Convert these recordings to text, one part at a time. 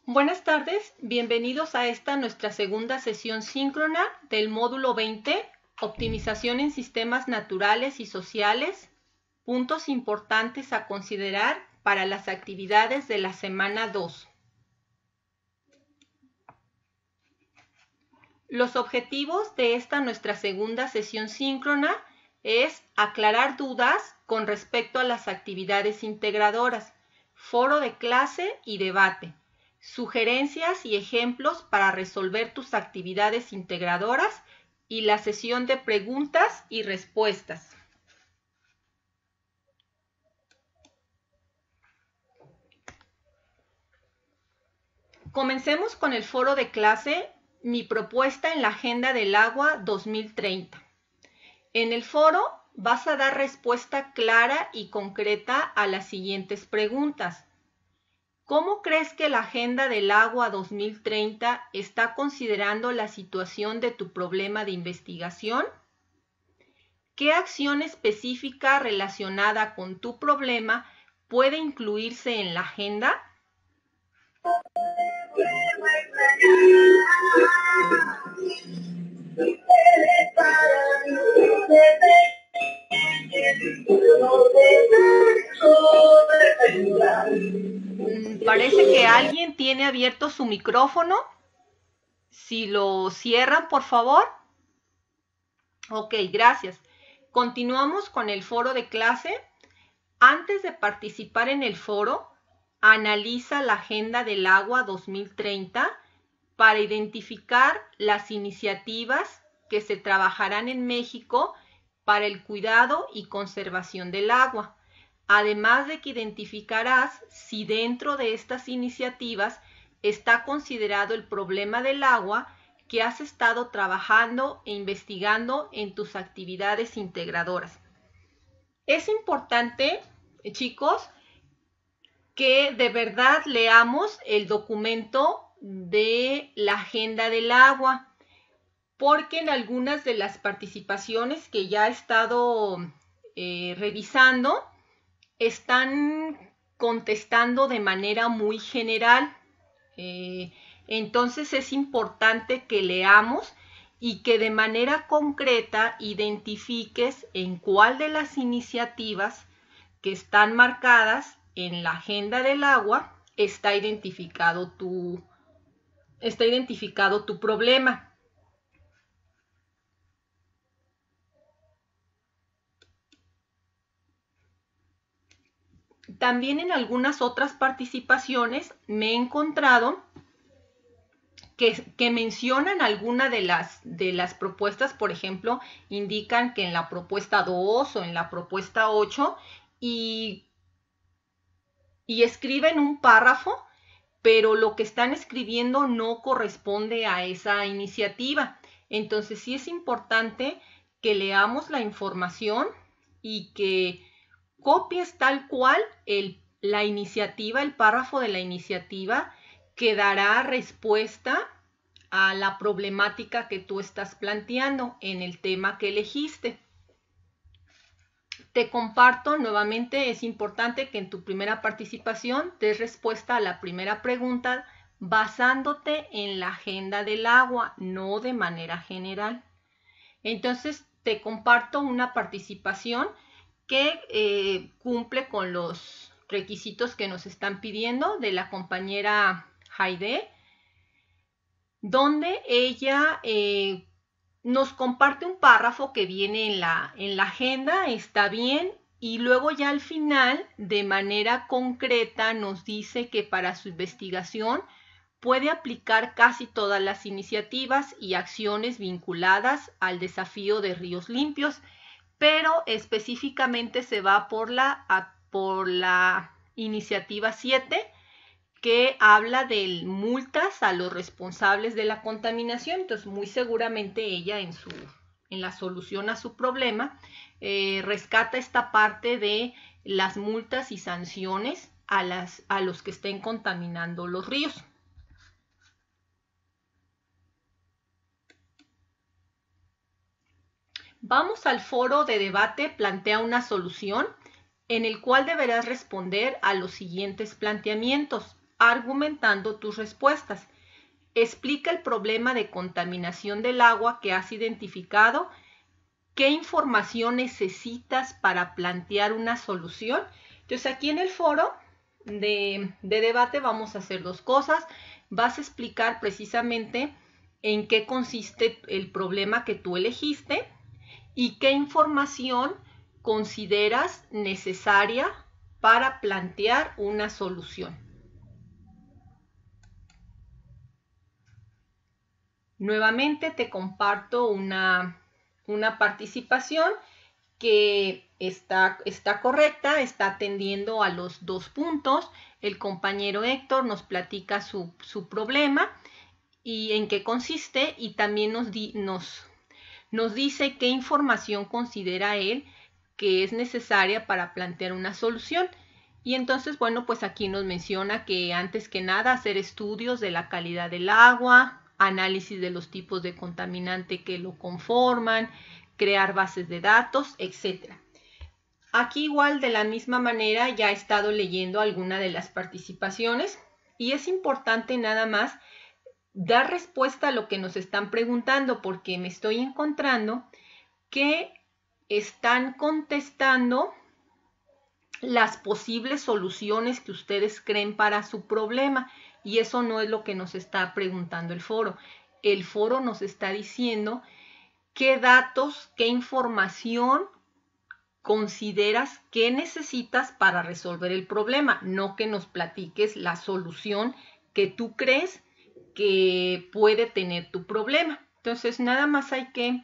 Buenas tardes, bienvenidos a esta nuestra segunda sesión síncrona del módulo 20, Optimización en Sistemas Naturales y Sociales, puntos importantes a considerar para las actividades de la semana 2. Los objetivos de esta nuestra segunda sesión síncrona es aclarar dudas con respecto a las actividades integradoras, foro de clase y debate, sugerencias y ejemplos para resolver tus actividades integradoras y la sesión de preguntas y respuestas. Comencemos con el foro de clase, mi propuesta en la Agenda del Agua 2030. En el foro vas a dar respuesta clara y concreta a las siguientes preguntas. ¿Cómo crees que la Agenda del Agua 2030 está considerando la situación de tu problema de investigación? ¿Qué acción específica relacionada con tu problema puede incluirse en la agenda? Parece que alguien tiene abierto su micrófono. Si lo cierran, por favor. Ok, gracias. Continuamos con el foro de clase. Antes de participar en el foro, analiza la Agenda del Agua 2030 para identificar las iniciativas que se trabajarán en México para el cuidado y conservación del agua. Además de que identificarás si dentro de estas iniciativas está considerado el problema del agua que has estado trabajando e investigando en tus actividades integradoras. Es importante, chicos, que de verdad leamos el documento de la Agenda del Agua, porque en algunas de las participaciones que ya he estado revisando, están contestando de manera muy general. Entonces es importante que leamos y que de manera concreta identifiques en cuál de las iniciativas que están marcadas en la Agenda del Agua está identificado tu problema. También en algunas otras participaciones me he encontrado que mencionan alguna de las propuestas, por ejemplo, indican que en la propuesta 2 o en la propuesta 8 y escriben un párrafo, pero lo que están escribiendo no corresponde a esa iniciativa. Entonces sí es importante que leamos la información y que copies tal cual la iniciativa, el párrafo de la iniciativa que dará respuesta a la problemática que tú estás planteando en el tema que elegiste. Te comparto nuevamente, es importante que en tu primera participación des respuesta a la primera pregunta basándote en la Agenda del Agua, no de manera general. Entonces te comparto una participación que cumple con los requisitos que nos están pidiendo de la compañera Haide, donde ella nos comparte un párrafo que viene en la agenda, está bien, y luego ya al final, de manera concreta, nos dice que para su investigación puede aplicar casi todas las iniciativas y acciones vinculadas al desafío de ríos limpios, pero específicamente se va por la iniciativa 7, que habla de multas a los responsables de la contaminación. Entonces, muy seguramente ella en la solución a su problema rescata esta parte de las multas y sanciones a los que estén contaminando los ríos. Vamos al foro de debate, plantea una solución, en el cual deberás responder a los siguientes planteamientos. argumentando tus respuestas. Explica el problema de contaminación del agua que has identificado. ¿Qué información necesitas para plantear una solución? Entonces aquí en el foro de debate vamos a hacer dos cosas. Vas a explicar precisamente en qué consiste el problema que tú elegiste y qué información consideras necesaria para plantear una solución. Nuevamente te comparto una participación que está correcta, está atendiendo a los 2 puntos. El compañero Héctor nos platica su problema y en qué consiste, y también nos dice qué información considera él que es necesaria para plantear una solución. Y entonces, bueno, pues aquí nos menciona que antes que nada hacer estudios de la calidad del agua, análisis de los tipos de contaminante que lo conforman, crear bases de datos, etc. Aquí igual de la misma manera ya he estado leyendo alguna de las participaciones y es importante nada más dar respuesta a lo que nos están preguntando, porque me estoy encontrando que están contestando las posibles soluciones que ustedes creen para su problema, y eso no es lo que nos está preguntando el foro. El foro nos está diciendo qué datos, qué información consideras que necesitas para resolver el problema, no que nos platiques la solución que tú crees que puede tener tu problema. Entonces, nada más hay que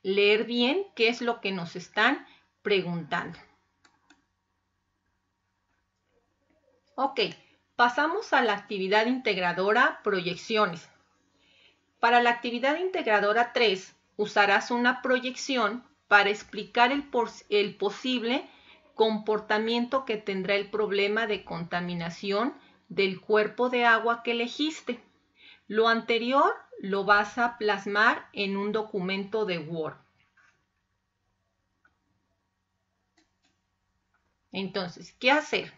leer bien qué es lo que nos están preguntando. Ok, pasamos a la actividad integradora proyecciones. Para la actividad integradora 3, usarás una proyección para explicar el posible comportamiento que tendrá el problema de contaminación del cuerpo de agua que elegiste. Lo anterior lo vas a plasmar en un documento de Word. Entonces, ¿qué hacer?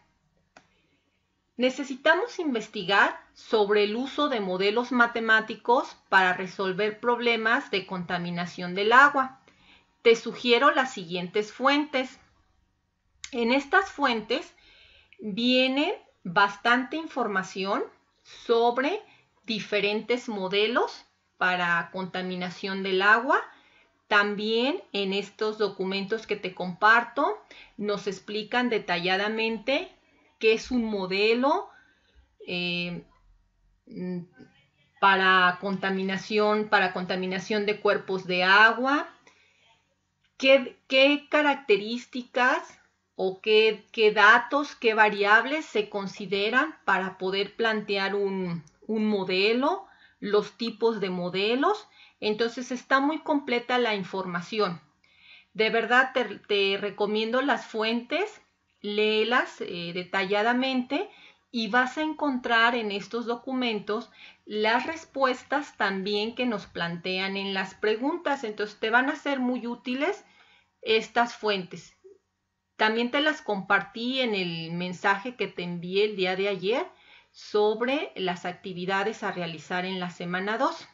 Necesitamos investigar sobre el uso de modelos matemáticos para resolver problemas de contaminación del agua. Te sugiero las siguientes fuentes. En estas fuentes viene bastante información sobre diferentes modelos para contaminación del agua. También en estos documentos que te comparto nos explican detalladamente qué es un modelo para contaminación de cuerpos de agua, qué características o qué datos, qué variables se consideran para poder plantear un modelo, los tipos de modelos. Entonces está muy completa la información. De verdad te recomiendo las fuentes, léelas detalladamente y vas a encontrar en estos documentos las respuestas también que nos plantean en las preguntas. Entonces te van a ser muy útiles estas fuentes. También te las compartí en el mensaje que te envié el día de ayer sobre las actividades a realizar en la semana 2.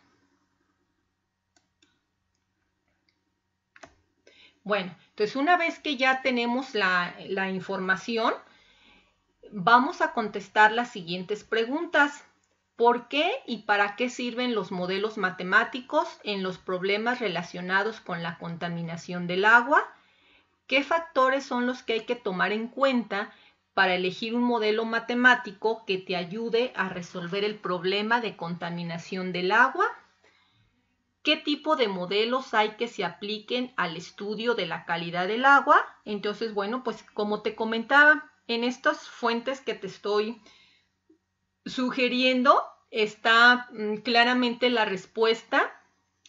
Bueno, entonces una vez que ya tenemos la información, vamos a contestar las siguientes preguntas. ¿Por qué y para qué sirven los modelos matemáticos en los problemas relacionados con la contaminación del agua? ¿Qué factores son los que hay que tomar en cuenta para elegir un modelo matemático que te ayude a resolver el problema de contaminación del agua? ¿Qué tipo de modelos hay que se apliquen al estudio de la calidad del agua? Entonces, bueno, pues como te comentaba, en estas fuentes que te estoy sugiriendo está claramente la respuesta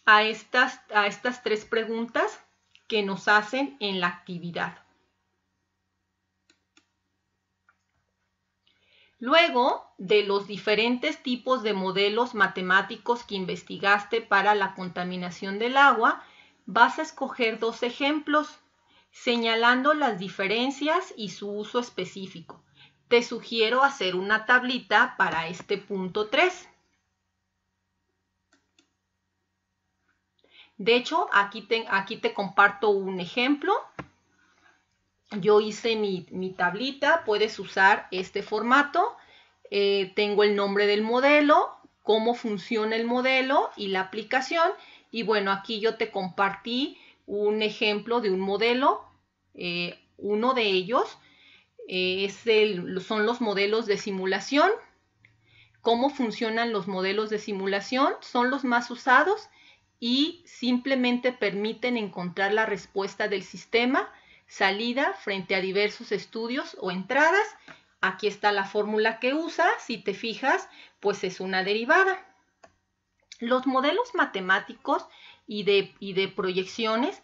a estas 3 preguntas que nos hacen en la actividad. Luego de los diferentes tipos de modelos matemáticos que investigaste para la contaminación del agua, vas a escoger 2 ejemplos, señalando las diferencias y su uso específico. te sugiero hacer una tablita para este punto 3. De hecho, aquí te comparto un ejemplo. Yo hice mi tablita, puedes usar este formato. Tengo el nombre del modelo, cómo funciona el modelo y la aplicación. Y bueno, aquí yo te compartí un ejemplo de un modelo. Uno de ellos son los modelos de simulación. ¿Cómo funcionan los modelos de simulación? Son los más usados y simplemente permiten encontrar la respuesta del sistema, salida frente a diversos estudios o entradas. Aquí está la fórmula que usa, si te fijas, pues es una derivada. Los modelos matemáticos y de proyecciones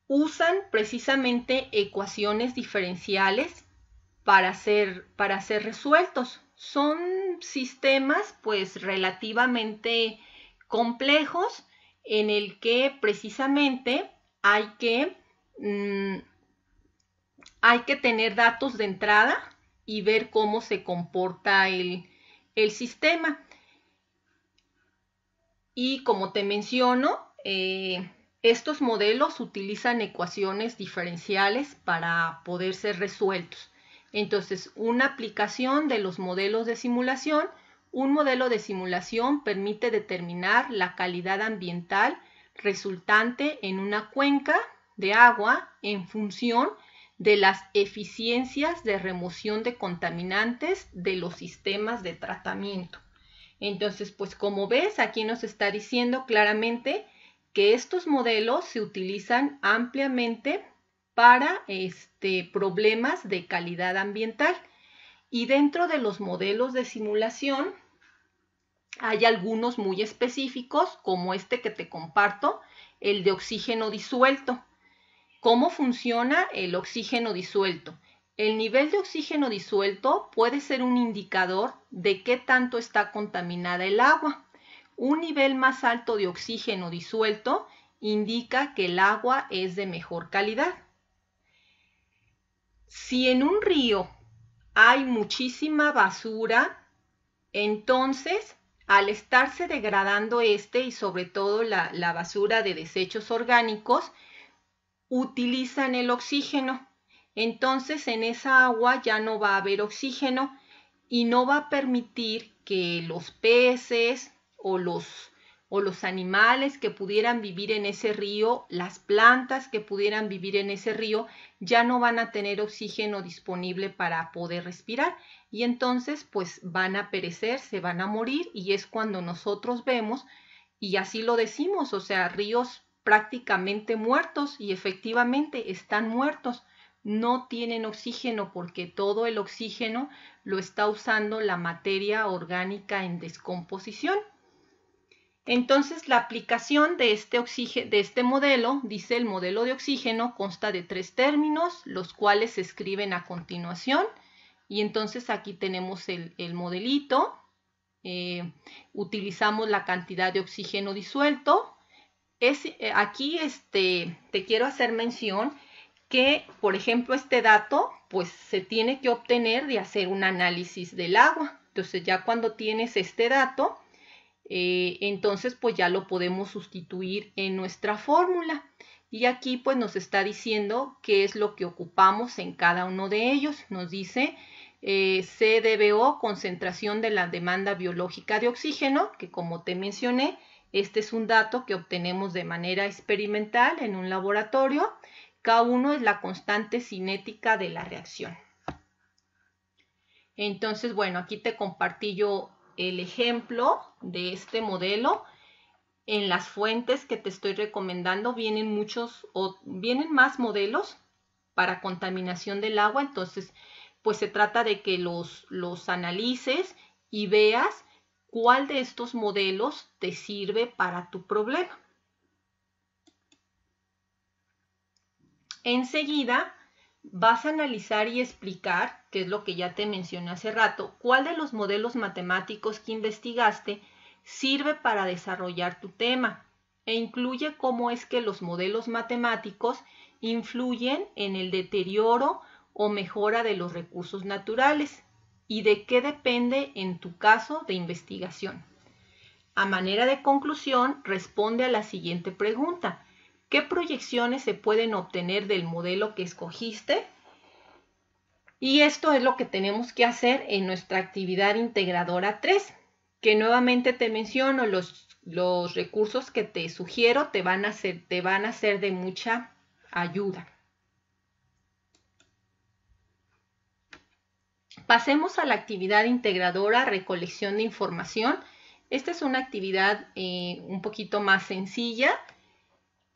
usan precisamente ecuaciones diferenciales para ser resueltos. Son sistemas pues relativamente complejos en el que precisamente hay que tener datos de entrada y ver cómo se comporta el sistema. Y como te menciono, estos modelos utilizan ecuaciones diferenciales para poder ser resueltos. Entonces, una aplicación de los modelos de simulación. Un modelo de simulación permite determinar la calidad ambiental resultante en una cuenca de agua en función de las eficiencias de remoción de contaminantes de los sistemas de tratamiento. Entonces, pues como ves, aquí nos está diciendo claramente que estos modelos se utilizan ampliamente para problemas de calidad ambiental. Y dentro de los modelos de simulación hay algunos muy específicos, como este que te comparto, el de oxígeno disuelto. ¿Cómo funciona el oxígeno disuelto? El nivel de oxígeno disuelto puede ser un indicador de qué tanto está contaminada el agua. Un nivel más alto de oxígeno disuelto indica que el agua es de mejor calidad. Si en un río hay muchísima basura, entonces al estarse degradando y sobre todo la basura de desechos orgánicos, utilizan el oxígeno. Entonces en esa agua ya no va a haber oxígeno y no va a permitir que los peces o los animales que pudieran vivir en ese río, las plantas que pudieran vivir en ese río, ya no van a tener oxígeno disponible para poder respirar y entonces pues van a perecer, se van a morir y es cuando nosotros vemos, y así lo decimos, o sea, ríos prácticamente muertos y efectivamente están muertos. No tienen oxígeno porque todo el oxígeno lo está usando la materia orgánica en descomposición. Entonces, la aplicación de este modelo, dice el modelo de oxígeno, consta de 3 términos, los cuales se escriben a continuación. Y entonces aquí tenemos el modelito. Utilizamos la cantidad de oxígeno disuelto. Aquí te quiero hacer mención que, por ejemplo, este dato pues se tiene que obtener de hacer un análisis del agua. Entonces ya cuando tienes este dato, entonces pues ya lo podemos sustituir en nuestra fórmula. Y aquí pues nos está diciendo qué es lo que ocupamos en cada uno de ellos. Nos dice CDBO, concentración de la demanda biológica de oxígeno, que como te mencioné, este es un dato que obtenemos de manera experimental en un laboratorio. K1 es la constante cinética de la reacción. Entonces, bueno, aquí te compartí yo el ejemplo de este modelo. En las fuentes que te estoy recomendando vienen vienen más modelos para contaminación del agua. Entonces, pues se trata de que los analices y veas cuál de estos modelos te sirve para tu problema. Enseguida vas a analizar y explicar, que es lo que ya te mencioné hace rato, cuál de los modelos matemáticos que investigaste sirve para desarrollar tu tema e incluye cómo es que los modelos matemáticos influyen en el deterioro o mejora de los recursos naturales y de qué depende en tu caso de investigación. A manera de conclusión, responde a la siguiente pregunta. ¿Qué proyecciones se pueden obtener del modelo que escogiste? Y esto es lo que tenemos que hacer en nuestra actividad integradora 3, que nuevamente te menciono, los recursos que te sugiero te van a ser de mucha ayuda. Pasemos a la actividad integradora recolección de información. Esta es una actividad un poquito más sencilla.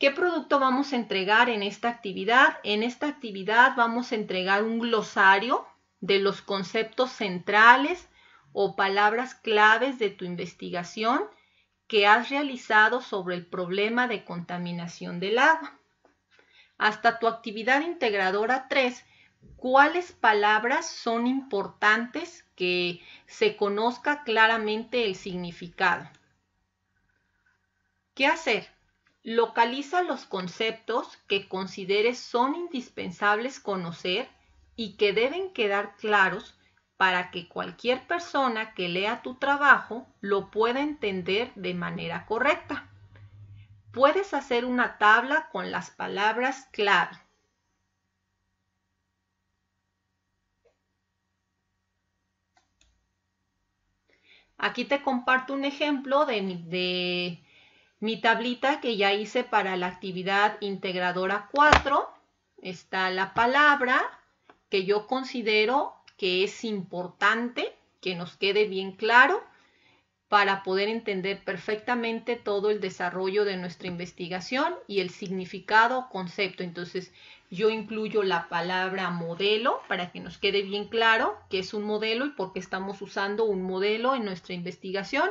¿Qué producto vamos a entregar en esta actividad? En esta actividad vamos a entregar un glosario de los conceptos centrales o palabras claves de tu investigación que has realizado sobre el problema de contaminación del agua. Hasta tu actividad integradora 3, ¿cuáles palabras son importantes que se conozca claramente el significado? ¿Qué hacer? Localiza los conceptos que consideres son indispensables conocer y que deben quedar claros para que cualquier persona que lea tu trabajo lo pueda entender de manera correcta. Puedes hacer una tabla con las palabras clave. Aquí te comparto un ejemplo de mi tablita que ya hice para la actividad integradora 4. Está la palabra que yo considero que es importante que nos quede bien claro para poder entender perfectamente todo el desarrollo de nuestra investigación y el significado o concepto. Entonces, yo incluyo la palabra modelo para que nos quede bien claro qué es un modelo y por qué estamos usando un modelo en nuestra investigación.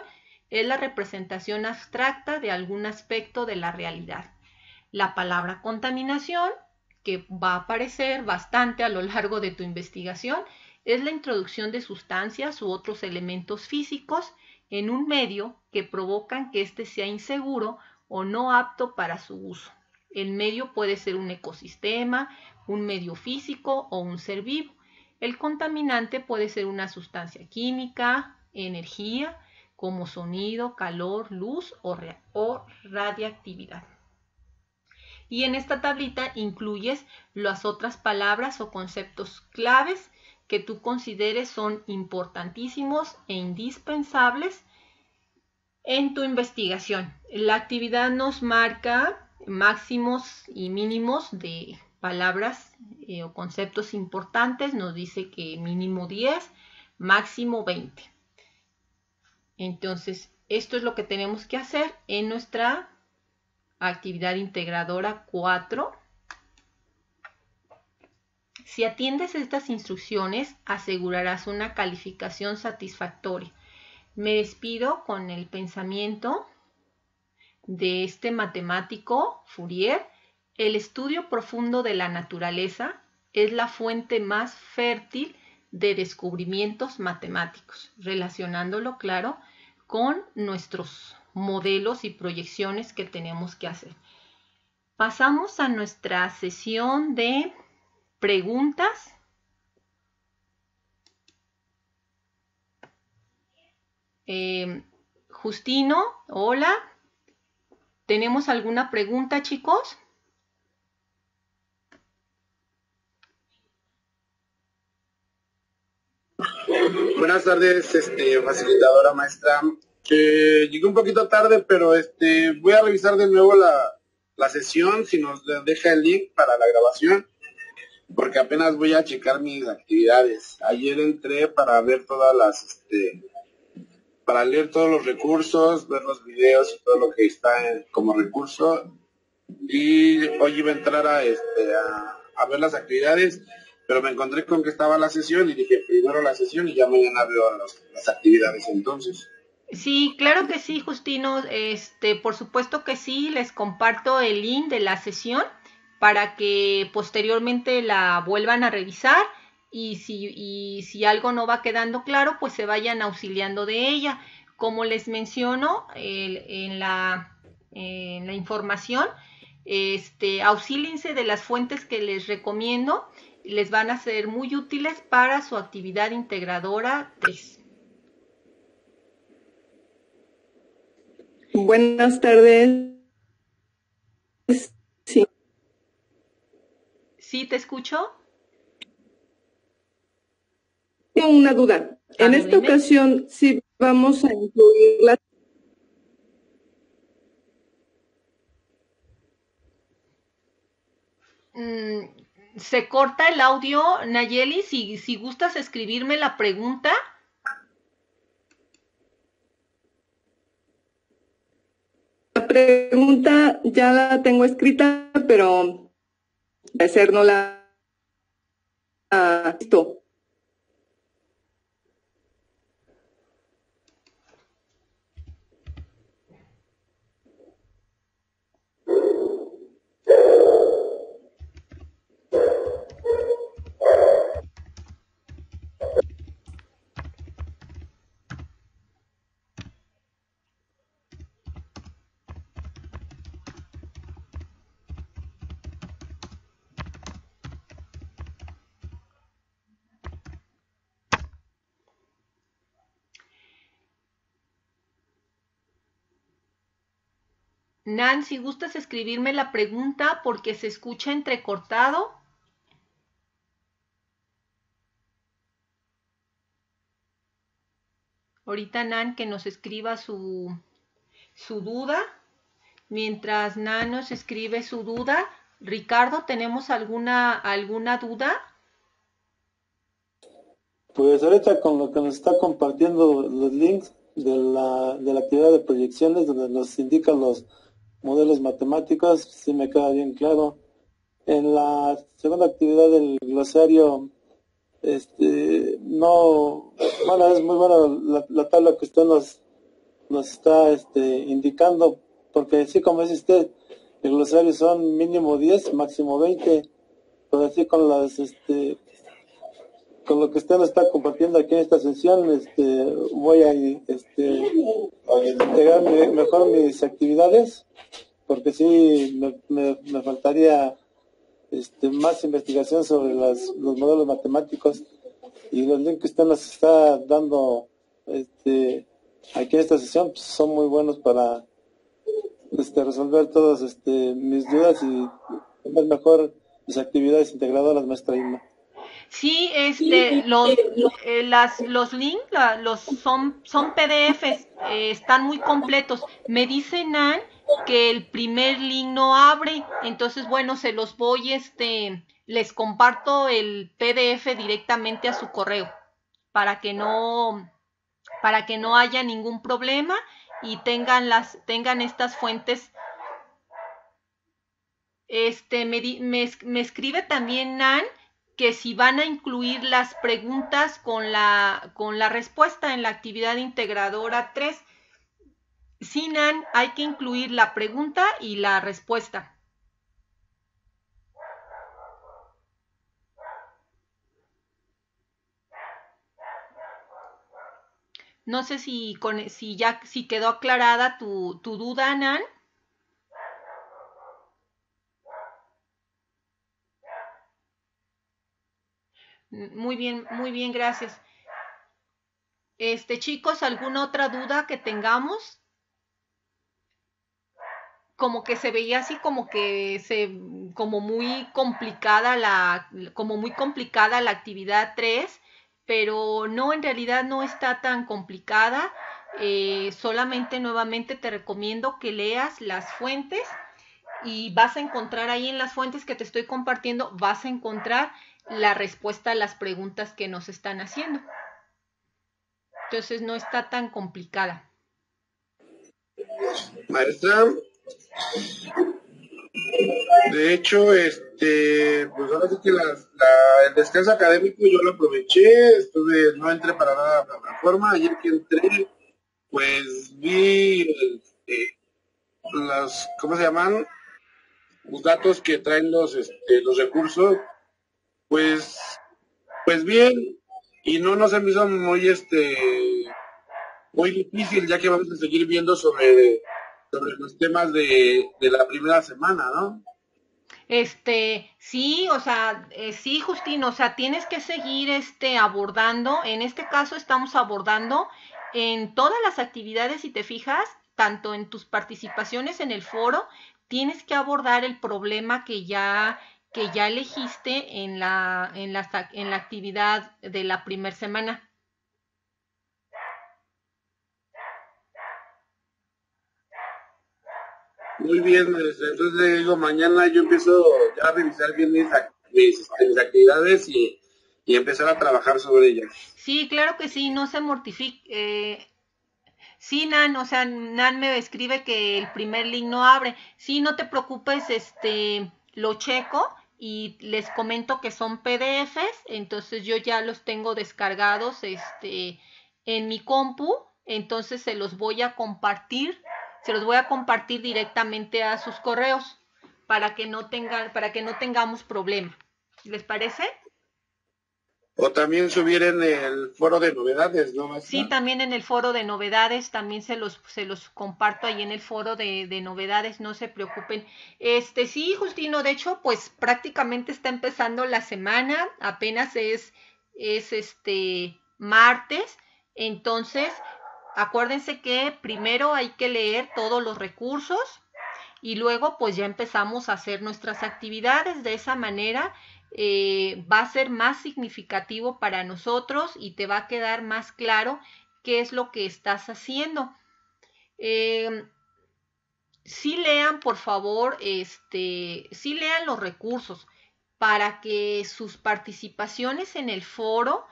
Es la representación abstracta de algún aspecto de la realidad. La palabra contaminación, que va a aparecer bastante a lo largo de tu investigación, es la introducción de sustancias u otros elementos físicos en un medio que provocan que éste sea inseguro o no apto para su uso. El medio puede ser un ecosistema, un medio físico o un ser vivo. El contaminante puede ser una sustancia química, energía, como sonido, calor, luz o radiactividad. Y en esta tablita incluyes las otras palabras o conceptos claves que tú consideres son importantísimos e indispensables en tu investigación. La actividad nos marca máximos y mínimos de palabras o conceptos importantes. Nos dice que mínimo 10, máximo 20. Entonces, esto es lo que tenemos que hacer en nuestra actividad integradora 4. Si atiendes estas instrucciones, asegurarás una calificación satisfactoria. Me despido con el pensamiento de este matemático Fourier. El estudio profundo de la naturaleza es la fuente más fértil de descubrimientos matemáticos, relacionándolo, claro, con nuestros modelos y proyecciones que tenemos que hacer. Pasamos a nuestra sesión de preguntas. Justino, hola. ¿Tenemos alguna pregunta, chicos? Buenas tardes, facilitadora maestra. Llegué un poquito tarde, pero voy a revisar de nuevo la sesión, si nos deja el link para la grabación, porque apenas voy a checar mis actividades. Ayer entré para ver para leer todos los recursos, ver los videos y todo lo que está como recurso. Y hoy iba a entrar a ver las actividades, pero me encontré con que estaba la sesión y dije primero la sesión y ya mañana veo las actividades entonces. Sí, claro que sí, Justino. Por supuesto que sí, les comparto el link de la sesión para que posteriormente la vuelvan a revisar y si algo no va quedando claro, pues se vayan auxiliando de ella. Como les menciono en la información, auxíliense de las fuentes que les recomiendo. les van a ser muy útiles para su actividad integradora 3. Buenas tardes. Sí. ¿Sí te escucho? Tengo una duda. En esta ocasión, sí vamos a incluir la... Se corta el audio, Nayeli, si gustas escribirme la pregunta. La pregunta ya la tengo escrita, pero de ser no la visto. Nan, si gustas escribirme la pregunta porque se escucha entrecortado. Ahorita Nan que nos escriba su duda. Mientras Nan nos escribe su duda, Ricardo, ¿tenemos alguna duda? Pues ahorita con lo que nos está compartiendo los links de la actividad de proyecciones, donde nos indican los modelos matemáticos, sí me queda bien claro. En la segunda actividad del glosario, no, bueno, es muy buena la tabla que usted nos está indicando, porque sí, como dice usted, el glosario son mínimo 10, máximo 20, pero así con las, con lo que usted nos está compartiendo aquí en esta sesión, voy a integrar mejor mis actividades, porque sí me faltaría más investigación sobre los modelos matemáticos, y los links que usted nos está dando aquí en esta sesión pues, son muy buenos para resolver todas mis dudas y tener mejor mis actividades integradoras, maestra Irma. Sí, los links son PDFs, están muy completos. Me dice Nan que el primer link no abre, entonces bueno, se los voy, les comparto el PDF directamente a su correo para que no haya ningún problema y tengan estas fuentes. Me escribe también Nan que si van a incluir las preguntas con la respuesta en la actividad integradora 3. Sí, Nan, hay que incluir la pregunta y la respuesta. No sé si quedó aclarada tu duda, Nan. Muy bien, gracias. Chicos, ¿alguna otra duda que tengamos? Como que se veía así como muy complicada la actividad 3, pero no, en realidad no está tan complicada. Solamente nuevamente te recomiendo que leas las fuentes y vas a encontrar ahí en las fuentes que te estoy compartiendo, vas a encontrar la respuesta a las preguntas que nos están haciendo. Entonces no está tan complicada. Maestra, de hecho, pues ahora sí que el descanso académico yo lo aproveché, no entré para nada a la plataforma, ayer que entré, pues vi ¿cómo se llaman? Los datos que traen los recursos, pues bien, y no se me hizo muy difícil, ya que vamos a seguir viendo sobre los temas de la primera semana, ¿no? Sí, o sea, sí, Justino, o sea, tienes que seguir abordando. En este caso estamos abordando en todas las actividades, si te fijas, tanto en tus participaciones en el foro, tienes que abordar el problema que ya elegiste en la actividad de la primera semana. Muy bien, entonces digo, mañana yo empiezo ya a revisar bien mis actividades y empezar a trabajar sobre ellas. Sí, claro que sí, no se mortifique. Sí, Nan, o sea, Nan me escribe que el primer link no abre. Sí, no te preocupes, lo checo y les comento que son PDFs, entonces yo ya los tengo descargados, en mi compu, entonces se los voy a compartir directamente a sus correos para que no tengamos problema. ¿Les parece? O también subir en el foro de novedades, ¿no, Sí, maestra? también en el foro de novedades, también se los comparto ahí en el foro de novedades, no se preocupen. Sí, Justino, de hecho, pues prácticamente está empezando la semana, apenas es martes, entonces acuérdense que primero hay que leer todos los recursos y luego pues ya empezamos a hacer nuestras actividades. De esa manera va a ser más significativo para nosotros y te va a quedar más claro qué es lo que estás haciendo. Eh, sí lean, por favor, sí lean los recursos para que sus participaciones en el foro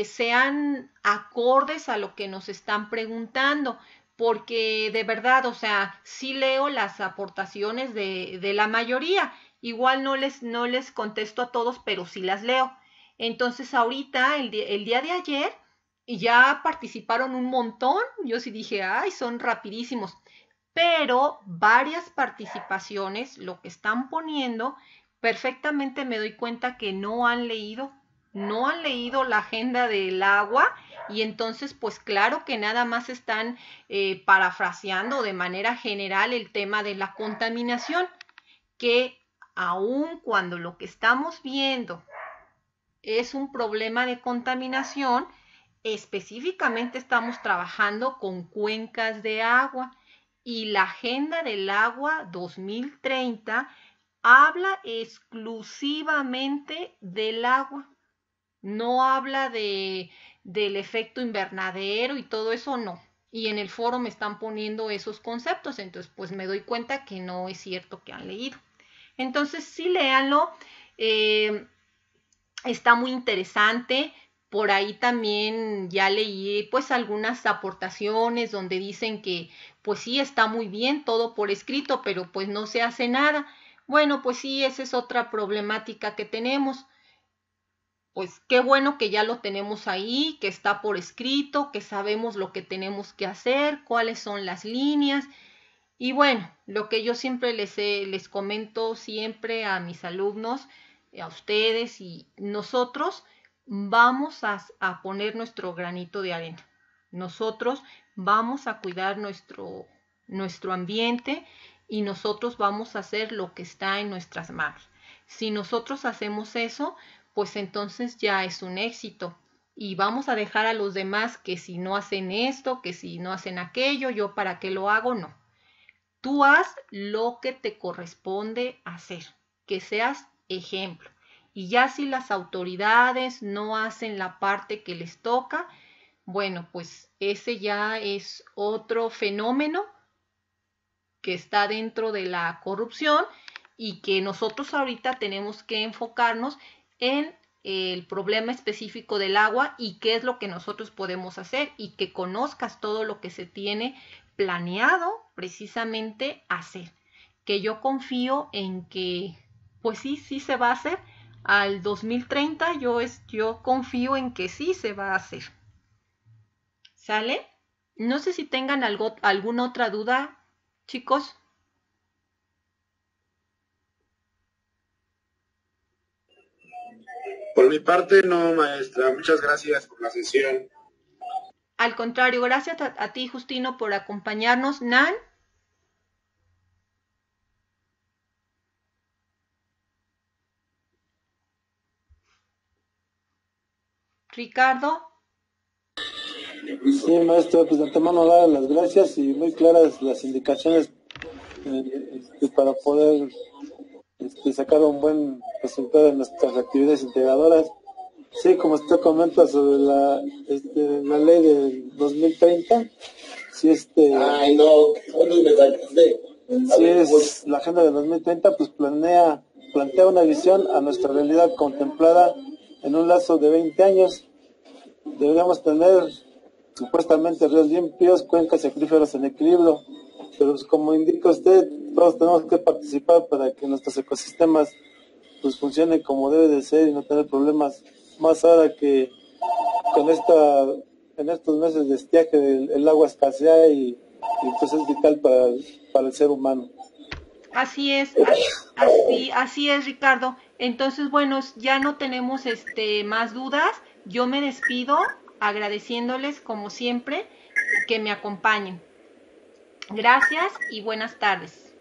sean acordes a lo que nos están preguntando, porque de verdad, o sea, sí leo las aportaciones de la mayoría, igual no les contesto a todos, pero sí las leo. Entonces ahorita, el día de ayer, ya participaron un montón, yo sí dije, ay, son rapidísimos, pero varias participaciones, lo que están poniendo, perfectamente me doy cuenta que no han leído la agenda del agua y entonces pues claro que nada más están parafraseando de manera general el tema de la contaminación, que aun cuando lo que estamos viendo es un problema de contaminación, específicamente estamos trabajando con cuencas de agua y la Agenda del Agua 2030 habla exclusivamente del agua, no habla del efecto invernadero y todo eso, no. Y en el foro me están poniendo esos conceptos, entonces pues me doy cuenta que no es cierto que han leído. Entonces sí, léanlo. Eh, Está muy interesante. Por ahí también ya leí pues algunas aportaciones donde dicen que pues sí está muy bien todo por escrito, pero pues no se hace nada. Bueno, pues sí, esa es otra problemática que tenemos. Pues qué bueno que ya lo tenemos ahí, que está por escrito, que sabemos lo que tenemos que hacer, cuáles son las líneas. Y bueno, lo que yo siempre les comento siempre a mis alumnos, a ustedes y nosotros, vamos a poner nuestro granito de arena. Nosotros vamos a cuidar nuestro ambiente y nosotros vamos a hacer lo que está en nuestras manos. Si nosotros hacemos eso, pues entonces ya es un éxito. Y vamos a dejar a los demás que si no hacen esto, que si no hacen aquello, yo para qué lo hago, no. Tú haz lo que te corresponde hacer, que seas ejemplo. Y ya si las autoridades no hacen la parte que les toca, bueno, pues ese ya es otro fenómeno que está dentro de la corrupción y que nosotros ahorita tenemos que enfocarnos en el problema específico del agua y qué es lo que nosotros podemos hacer y que conozcas todo lo que se tiene planeado precisamente hacer. Que yo confío en que, pues sí, sí se va a hacer. Al 2030 yo confío en que sí se va a hacer. ¿Sale? No sé si tengan alguna otra duda, chicos. Por mi parte, no, maestra. Muchas gracias por la sesión. Al contrario, gracias a ti, Justino, por acompañarnos. Nan, Ricardo. Sí, maestro, pues de antemano dar las gracias y muy claras las indicaciones para poder sacar un buen resultado en nuestras actividades integradoras. Sí, como usted comenta sobre la ley del 2030, sí, Ay, no, ¿cuántos me sacaste? sí es la agenda del 2030, pues plantea una visión a nuestra realidad contemplada en un lazo de 20 años. Deberíamos tener supuestamente ríos limpios, cuencas y acuíferos en equilibrio, pero pues, como indica usted, todos tenemos que participar para que nuestros ecosistemas pues funcionen como debe de ser y no tener problemas, más ahora que con en estos meses de estiaje el agua escasea y pues es vital para el ser humano. Así es, así es, Ricardo. Entonces, bueno, ya no tenemos más dudas. Yo me despido agradeciéndoles, como siempre, que me acompañen. Gracias y buenas tardes.